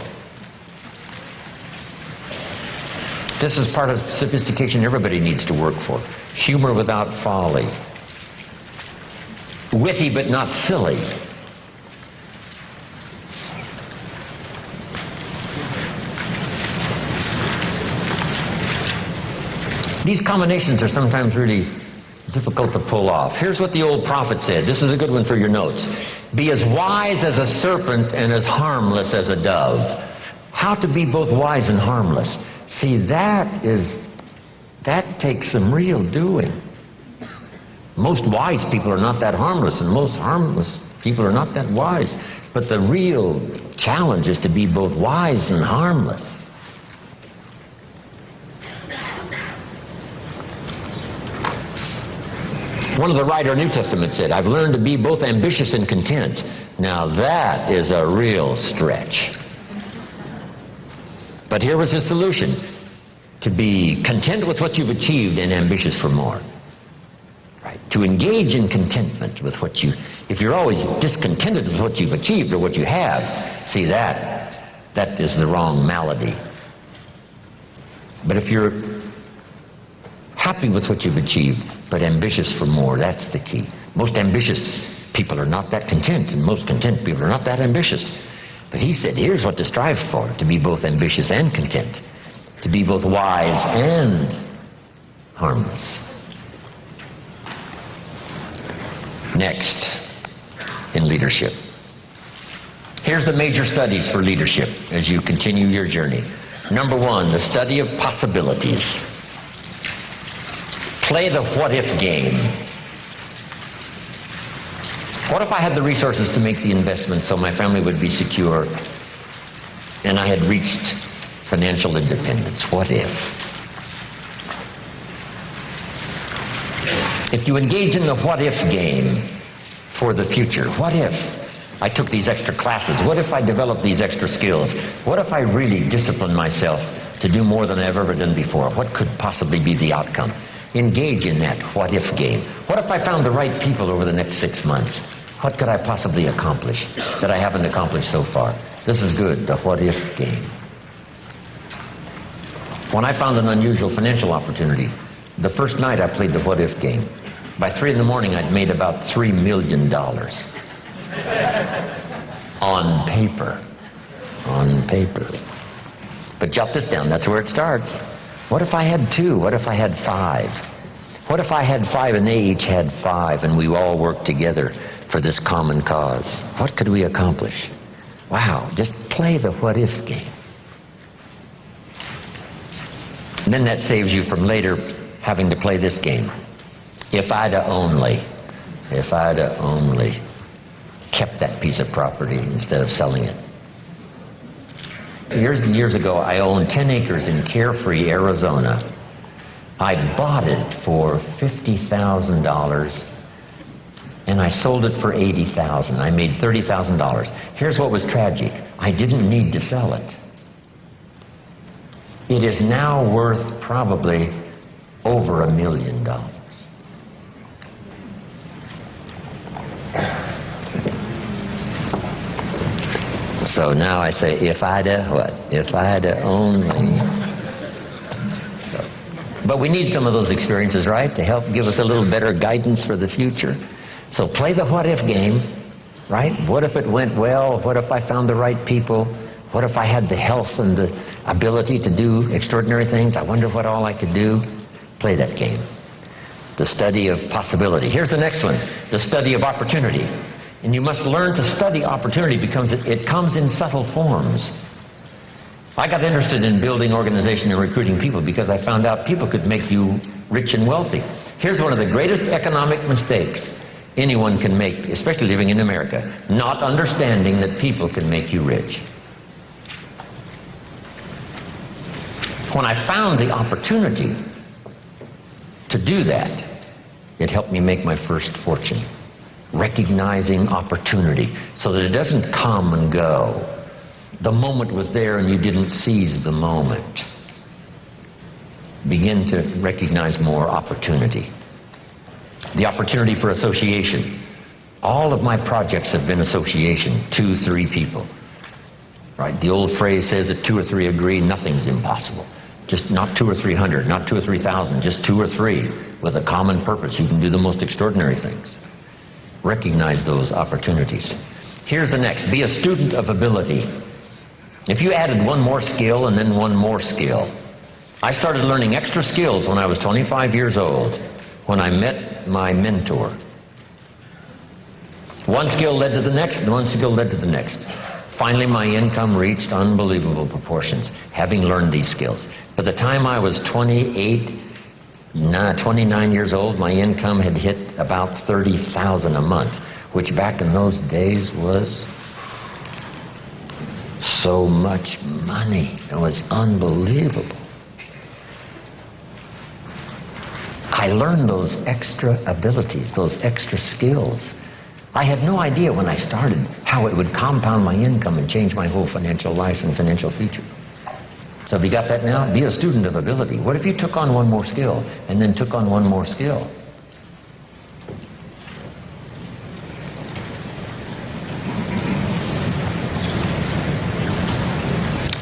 S1: This is part of sophistication everybody needs to work for. Humor without folly. Witty but not silly. These combinations are sometimes really difficult to pull off. Here's what the old prophet said. This is a good one for your notes. Be as wise as a serpent and as harmless as a dove. How to be both wise and harmless. See, that takes some real doing. Most wise people are not that harmless, and most harmless people are not that wise. But the real challenge is to be both wise and harmless. One of the writers of the New Testament said, I've learned to be both ambitious and content. Now that is a real stretch. But here was his solution. To be content with what you've achieved and ambitious for more. Right? To engage in contentment with what you... If you're always discontented with what you've achieved or what you have, see that is the wrong malady. But if you're happy with what you've achieved, but ambitious for more, that's the key. Most ambitious people are not that content, and most content people are not that ambitious. But he said, here's what to strive for, to be both ambitious and content, to be both wise and harmless. Next, in leadership. Here's the major studies for leadership as you continue your journey. Number one, the study of possibilities. Play the what-if game. What if I had the resources to make the investment so my family would be secure and I had reached financial independence? What if? If you engage in the what-if game for the future, what if I took these extra classes? What if I developed these extra skills? What if I really disciplined myself to do more than I've ever done before? What could possibly be the outcome? Engage in that what-if game. What if I found the right people over the next 6 months? What could I possibly accomplish that I haven't accomplished so far? This is good, the what-if game. When I found an unusual financial opportunity, the first night I played the what-if game. By 3 in the morning, I'd made about $3 million. On paper. On paper. But jot this down, that's where it starts. What if I had 2? What if I had 5? What if I had 5 and they each had 5 and we all worked together for this common cause? What could we accomplish? Wow, just play the what-if game. And then that saves you from later having to play this game. If I'd only kept that piece of property instead of selling it. Years and years ago, I owned 10 acres in Carefree, Arizona. I bought it for $50,000, and I sold it for $80,000. I made $30,000. Here's what was tragic. I didn't need to sell it. It is now worth probably over $1 million. So now I say, if I'd what? If I'd only. But we need some of those experiences, right, to help give us a little better guidance for the future. So play the what-if game, right? What if it went well? What if I found the right people? What if I had the health and the ability to do extraordinary things? I wonder what all I could do. Play that game. The study of possibility. Here's the next one, the study of opportunity. And you must learn to study opportunity because it comes in subtle forms. I got interested in building organization and recruiting people because I found out people could make you rich and wealthy. Here's one of the greatest economic mistakes anyone can make, especially living in America, not understanding that people can make you rich. When I found the opportunity to do that, it helped me make my first fortune. Recognizing opportunity so that it doesn't come and go. The moment was there and you didn't seize the moment. begin to recognize more opportunity. The opportunity for association. All of my projects have been association, 2, 3 people. Right? The old phrase says if 2 or 3 agree, nothing's impossible. Just not 2 or 300, not 2 or 3,000, just 2 or 3 with a common purpose. You can do the most extraordinary things. Recognize those opportunities. Here's the next. Be a student of ability. If you added one more skill and then one more skill. I started learning extra skills when I was 25 years old, when I met my mentor. One skill led to the next, and one skill led to the next. Finally, my income reached unbelievable proportions, having learned these skills. By the time I was 29 years old, my income had hit about $30,000 a month, which back in those days was so much money. It was unbelievable. I learned those extra abilities, those extra skills. I had no idea when I started how it would compound my income and change my whole financial life and financial future. So have you got that now? Be a student of ability. What if you took on one more skill and then took on one more skill?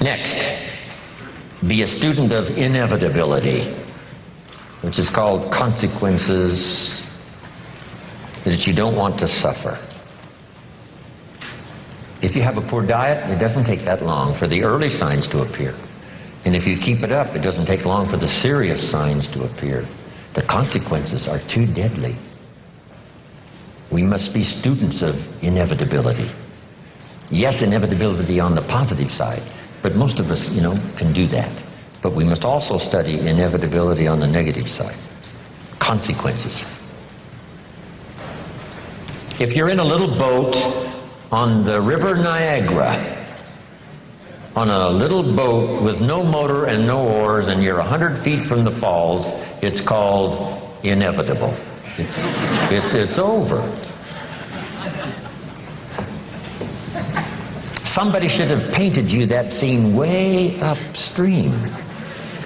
S1: Next, be a student of inevitability, which is called consequences that you don't want to suffer. If you have a poor diet, it doesn't take that long for the early signs to appear. And if you keep it up, it doesn't take long for the serious signs to appear. The consequences are too deadly. We must be students of inevitability. Yes, inevitability on the positive side, but most of us, can do that. But we must also study inevitability on the negative side. Consequences. If you're in a little boat on the River Niagara, on a little boat with no motor and no oars, and you're 100 feet from the falls, it's called inevitable. It's over. Somebody should have painted you that scene way upstream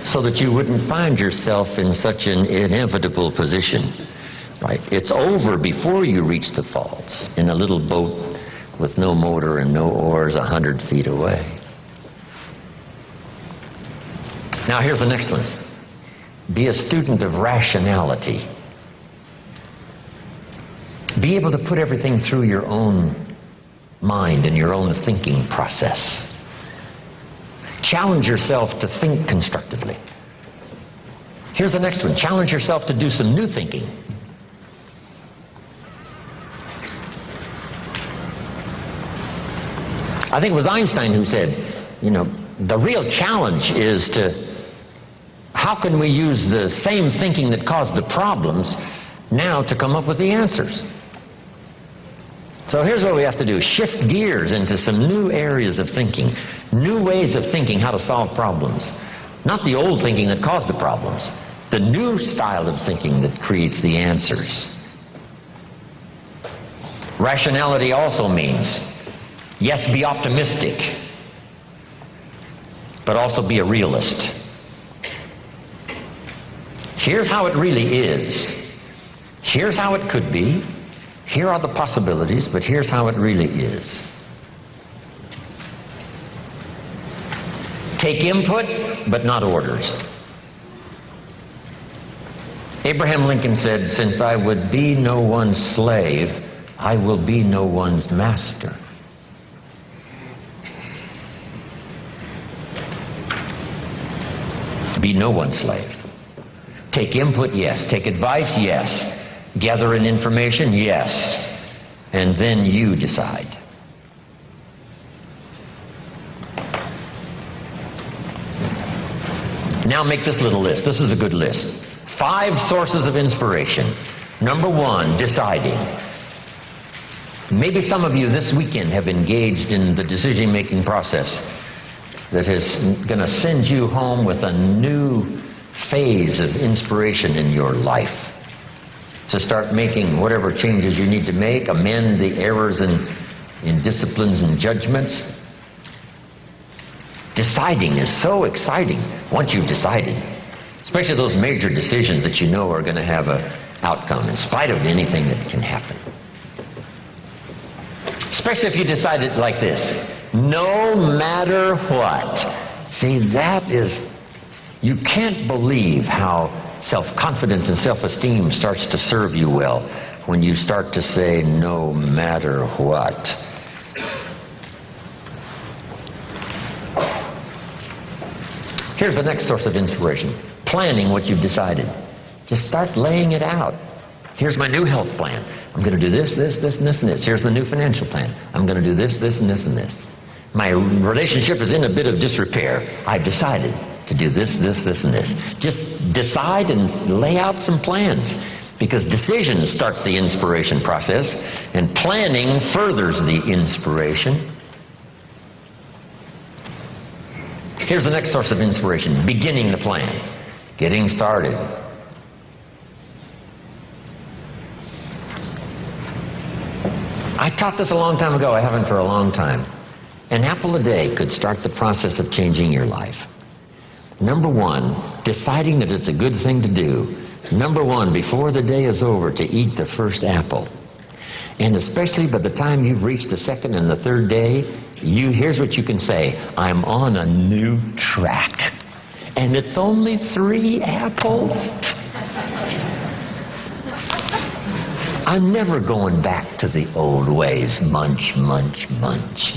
S1: so that you wouldn't find yourself in such an inevitable position. Right? It's over before you reach the falls in a little boat with no motor and no oars 100 feet away. Now here's the next one. Be a student of rationality. Be able to put everything through your own mind and your own thinking process. Challenge yourself to think constructively. Here's the next one. Challenge yourself to do some new thinking. I think it was Einstein who said, the real challenge is how can we use the same thinking that caused the problems now to come up with the answers? So here's what we have to do. Shift gears into some new areas of thinking, new ways of thinking how to solve problems. Not the old thinking that caused the problems, the new style of thinking that creates the answers. Rationality also means, yes, be optimistic, but also be a realist. Here's how it really is. Here's how it could be. Here are the possibilities, but here's how it really is. Take input, but not orders. Abraham Lincoln said, "Since I would be no one's slave, I will be no one's master." Be no one's slave. Take input, yes. Take advice, yes. Gather in information, yes. And then you decide. Now make this little list. This is a good list. 5 sources of inspiration. Number 1, deciding. Maybe some of you this weekend have engaged in the decision-making process that is going to send you home with a new phase of inspiration in your life. To start making whatever changes you need to make, amend the errors in disciplines and judgments. Deciding is so exciting once you've decided. Especially those major decisions that you know are going to have an outcome, in spite of anything that can happen. Especially if you decide it like this: no matter what. See, that is, you can't believe how self-confidence and self-esteem starts to serve you well when you start to say, no matter what. Here's the next source of inspiration: planning what you've decided. Just start laying it out. Here's my new health plan. I'm going to do this, this, this, and this, and this. Here's the new financial plan. I'm going to do this, this, and this, and this. My relationship is in a bit of disrepair. I've decided to do this, this, this, and this. Just decide and lay out some plans, because decision starts the inspiration process, and planning furthers the inspiration. Here's the next source of inspiration: beginning the plan, getting started. I taught this a long time ago. I haven't for a long time. An apple a day could start the process of changing your life. Number one, deciding that it's a good thing to do. Number one, before the day is over, to eat the first apple. And especially by the time you've reached the second and the third day, here's what you can say: I'm on a new track. And it's only 3 apples. I'm never going back to the old ways. Munch, munch, munch.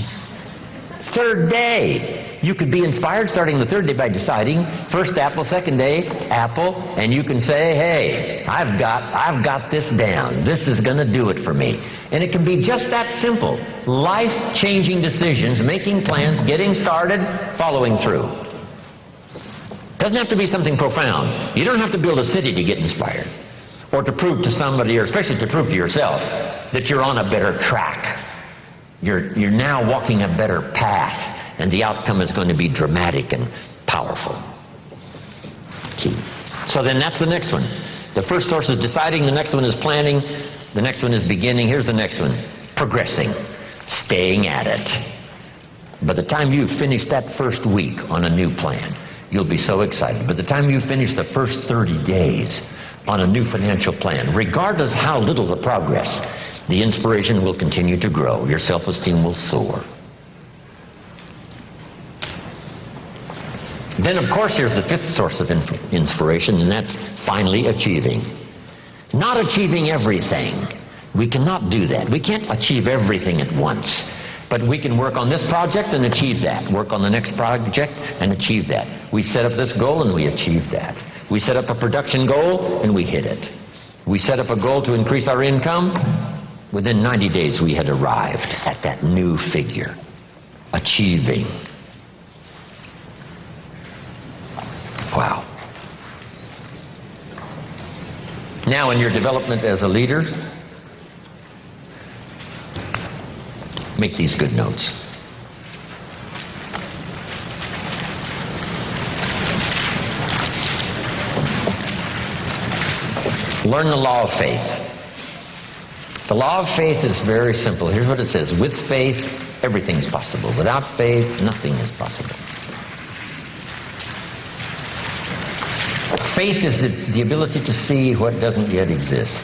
S1: Third day, you could be inspired starting the third day by deciding: first apple, second day, apple, and you can say, hey, I've got this down. This is going to do it for me. And it can be just that simple. Life-changing decisions, making plans, getting started, following through. Doesn't have to be something profound. You don't have to build a city to get inspired, or to prove to somebody, or especially to prove to yourself, that you're on a better track. You're now walking a better path, and the outcome is going to be dramatic and powerful. Key. So then that's the next one. The first source is deciding, the next one is planning, the next one is beginning. Here's the next one: progressing, staying at it. By the time you've finished that first week on a new plan, you'll be so excited. By the time you finish the first 30 days on a new financial plan, regardless how little the progress, the inspiration will continue to grow. Your self-esteem will soar. Then, of course, here's the fifth source of inspiration, and that's finally achieving. Not achieving everything. We cannot do that. We can't achieve everything at once. But we can work on this project and achieve that. Work on the next project and achieve that. We set up this goal and we achieve that. We set up a production goal and we hit it. We set up a goal to increase our income. Within 90 days we had arrived at that new figure. Achieving. Wow. Now, in your development as a leader, make these good notes. Learn the law of faith. The law of faith is very simple. Here's what it says: with faith, everything's possible. Without faith, nothing is possible. Faith is the ability to see what doesn't yet exist.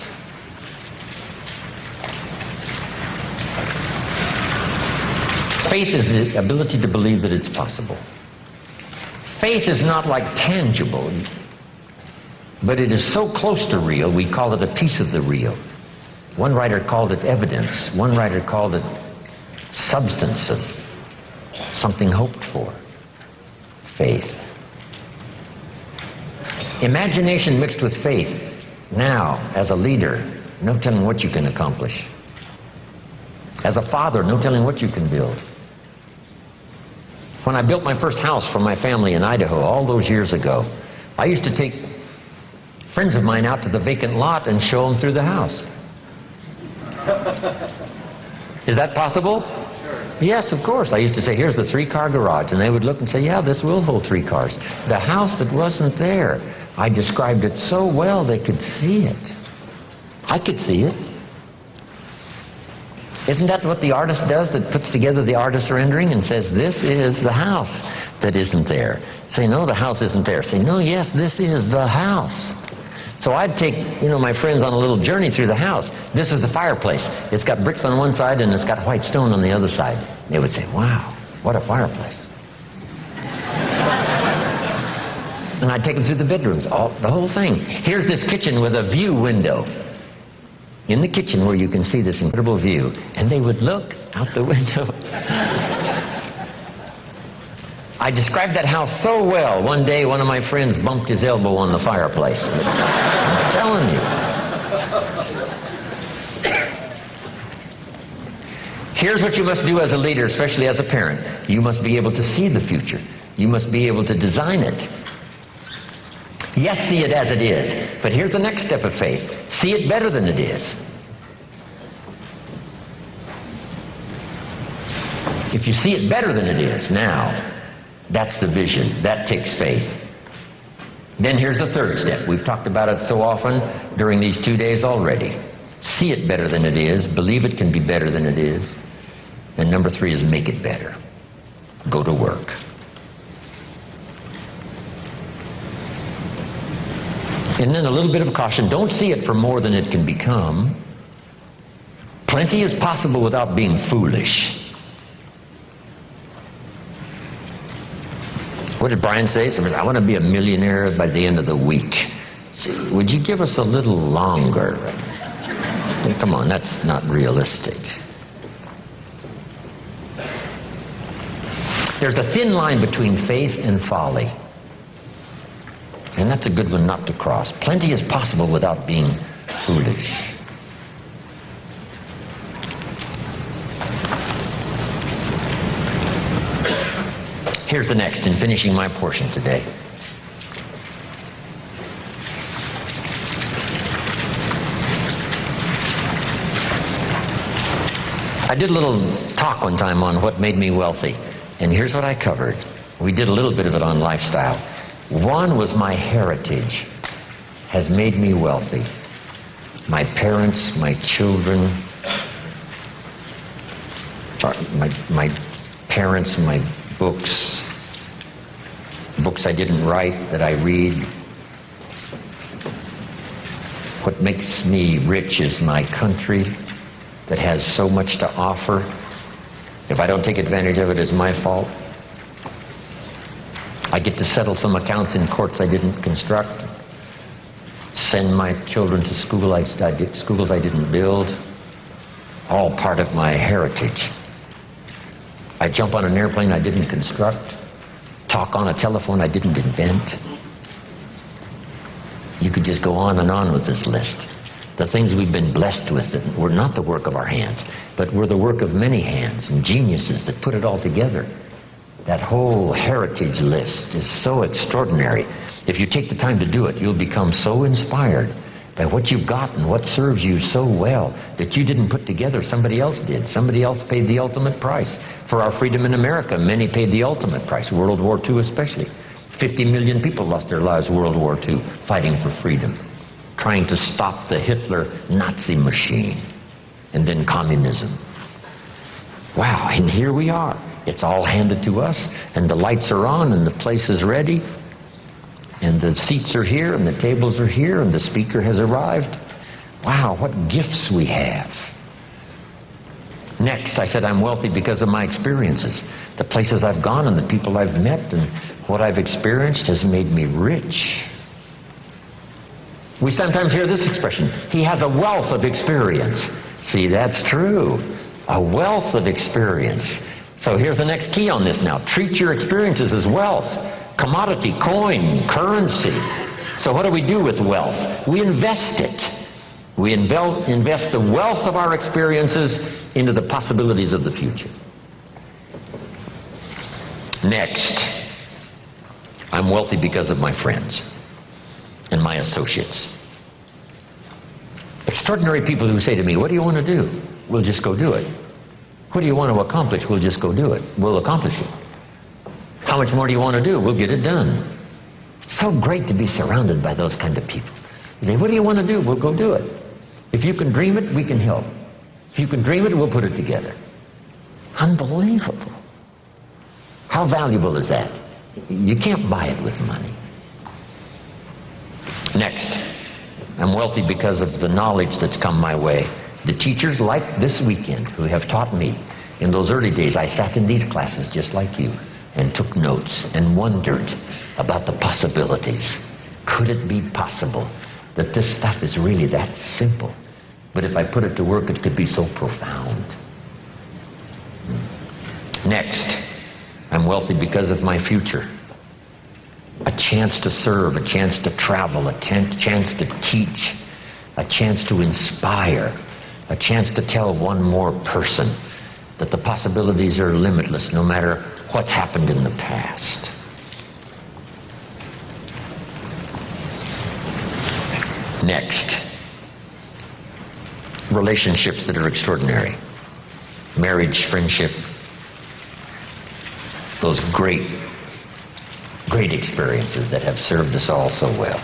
S1: Faith is the ability to believe that it's possible. Faith is not like tangible, but it is so close to real, we call it a piece of the real. One writer called it evidence. One writer called it substance of something hoped for. Faith. Imagination mixed with faith. Now, as a leader, no telling what you can accomplish. As a father, no telling what you can build. When I built my first house for my family in Idaho all those years ago, I used to take friends of mine out to the vacant lot and show them through the house. Is that possible? Sure. Yes, of course. I used to say, here's the 3-car garage. And they would look and say, yeah, this will hold 3 cars. The house that wasn't there, I described it so well they could see it. I could see it. Isn't that what the artist does, that puts together the artist's rendering and says, this is the house that isn't there? Say, no, the house isn't there. Say, no, yes, this is the house. So I'd take, my friends on a little journey through the house. This is the fireplace. It's got bricks on one side and it's got white stone on the other side. They would say, wow, what a fireplace. And I'd take them through the bedrooms, the whole thing. Here's this kitchen with a view window. In the kitchen where you can see this incredible view. And they would look out the window. I described that house so well. One day, one of my friends bumped his elbow on the fireplace. I'm telling you. Here's what you must do as a leader, especially as a parent. You must be able to see the future. You must be able to design it. Yes, see it as it is. But here's the next step of faith. See it better than it is. If you see it better than it is now, that's the vision. That takes faith. Then here's the third step. We've talked about it so often during these 2 days already. See it better than it is. Believe it can be better than it is. And number 3 is make it better. Go to work. And then a little bit of caution. Don't see it for more than it can become. Plenty is possible without being foolish. What did Brian say? He said, I want to be a millionaire by the end of the week. See, would you give us a little longer? Come on, that's not realistic. There's a thin line between faith and folly. And that's a good one not to cross. Plenty is possible without being foolish. Here's the next in finishing my portion today. I did a little talk one time on what made me wealthy. And here's what I covered. We did a little bit of it on lifestyle. One was my heritage has made me wealthy. My parents, my children, my parents, my books I didn't write that I read. What makes me rich is my country that has so much to offer. If I don't take advantage of it, it's my fault. I get to settle some accounts in courts I didn't construct, send my children to schools I didn't build, all part of my heritage. I jump on an airplane I didn't construct, talk on a telephone I didn't invent. You could just go on and on with this list. The things we've been blessed with that were not the work of our hands, but were the work of many hands and geniuses that put it all together. That whole heritage list is so extraordinary. If you take the time to do it, you'll become so inspired by what you've got and what serves you so well that you didn't put together, somebody else did. Somebody else paid the ultimate price. For our freedom in America, many paid the ultimate price, World War II especially. 50 million people lost their lives World War II fighting for freedom, trying to stop the Hitler Nazi machine and then communism. Wow, and here we are. It's all handed to us, and the lights are on, and the place is ready, and the seats are here, and the tables are here, and the speaker has arrived. Wow, what gifts we have. Next, I said I'm wealthy because of my experiences. The places I've gone and the people I've met and what I've experienced has made me rich. We sometimes hear this expression, he has a wealth of experience. See, that's true. A wealth of experience. So here's the next key on this now. Treat your experiences as wealth, commodity, coin, currency. So what do we do with wealth? We invest it. We invest the wealth of our experiences into the possibilities of the future. Next, I'm wealthy because of my friends and my associates. Extraordinary people who say to me, what do you want to do? We'll just go do it. What do you want to accomplish? We'll just go do it. We'll accomplish it. How much more do you want to do? We'll get it done. It's so great to be surrounded by those kind of people. You say, what do you want to do? We'll go do it. If you can dream it, we can help. If you can dream it, we'll put it together. Unbelievable. How valuable is that? You can't buy it with money. Next, I'm wealthy because of the knowledge that's come my way. The teachers like this weekend who have taught me. In those early days, I sat in these classes just like you and took notes and wondered about the possibilities. Could it be possible that this stuff is really that simple? But if I put it to work, it could be so profound. Next, I'm wealthy because of my future. A chance to serve, a chance to travel, a chance to teach, a chance to inspire, a chance to tell one more person that the possibilities are limitless no matter what's happened in the past. Next, relationships that are extraordinary. Marriage, friendship, those great experiences that have served us all so well.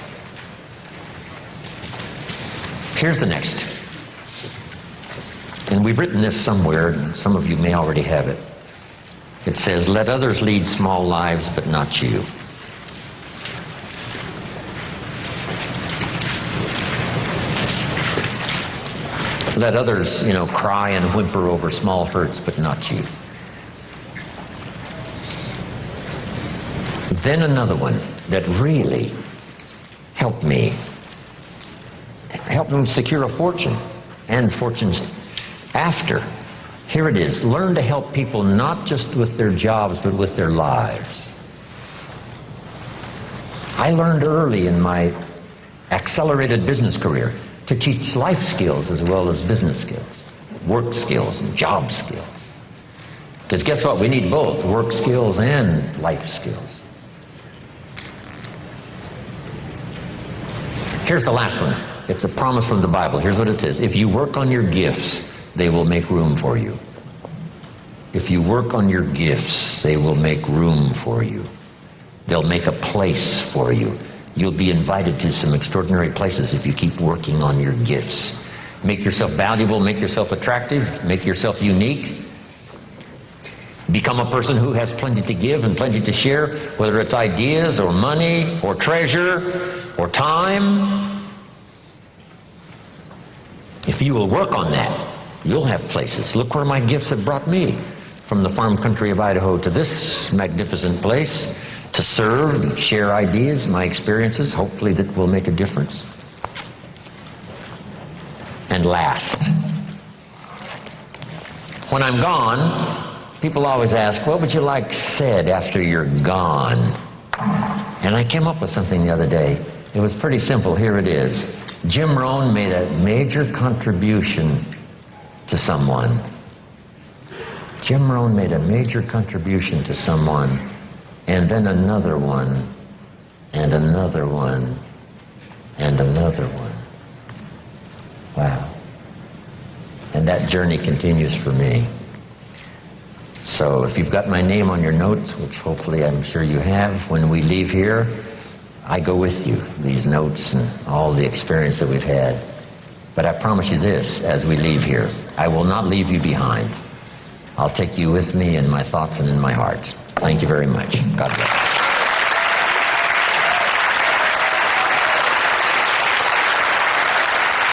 S1: Here's the next. And we've written this somewhere, and some of you may already have it. It says, let others lead small lives, but not you. Let others, cry and whimper over small hurts, but not you. Then another one that really helped me. Helped them secure a fortune and fortunes after. Here it is. Learn to help people not just with their jobs, but with their lives. I learned early in my accelerated business career to teach life skills as well as business skills, work skills and job skills. Because guess what? We need both, work skills and life skills. Here's the last one. It's a promise from the Bible. Here's what it says. If you work on your gifts, they will make room for you. If you work on your gifts, they will make room for you. They'll make a place for you. You'll be invited to some extraordinary places if you keep working on your gifts. Make yourself valuable, make yourself attractive, make yourself unique. Become a person who has plenty to give and plenty to share, whether it's ideas or money or treasure or time. If you will work on that, you'll have places. Look where my gifts have brought me. From the farm country of Idaho to this magnificent place, to serve and share ideas, my experiences, hopefully that will make a difference. And last, when I'm gone, people always ask, what would you like said after you're gone? And I came up with something the other day. It was pretty simple. Here it is. Jim Rohn made a major contribution to someone. Jim Rohn made a major contribution to someone. And then another one, and another one, and another one. Wow. And that journey continues for me. So if you've got my name on your notes, which hopefully I'm sure you have, when we leave here, I go with you, these notes and all the experience that we've had. But I promise you this, as we leave here, I will not leave you behind. I'll take you with me in my thoughts and in my heart. Thank you very much. God bless.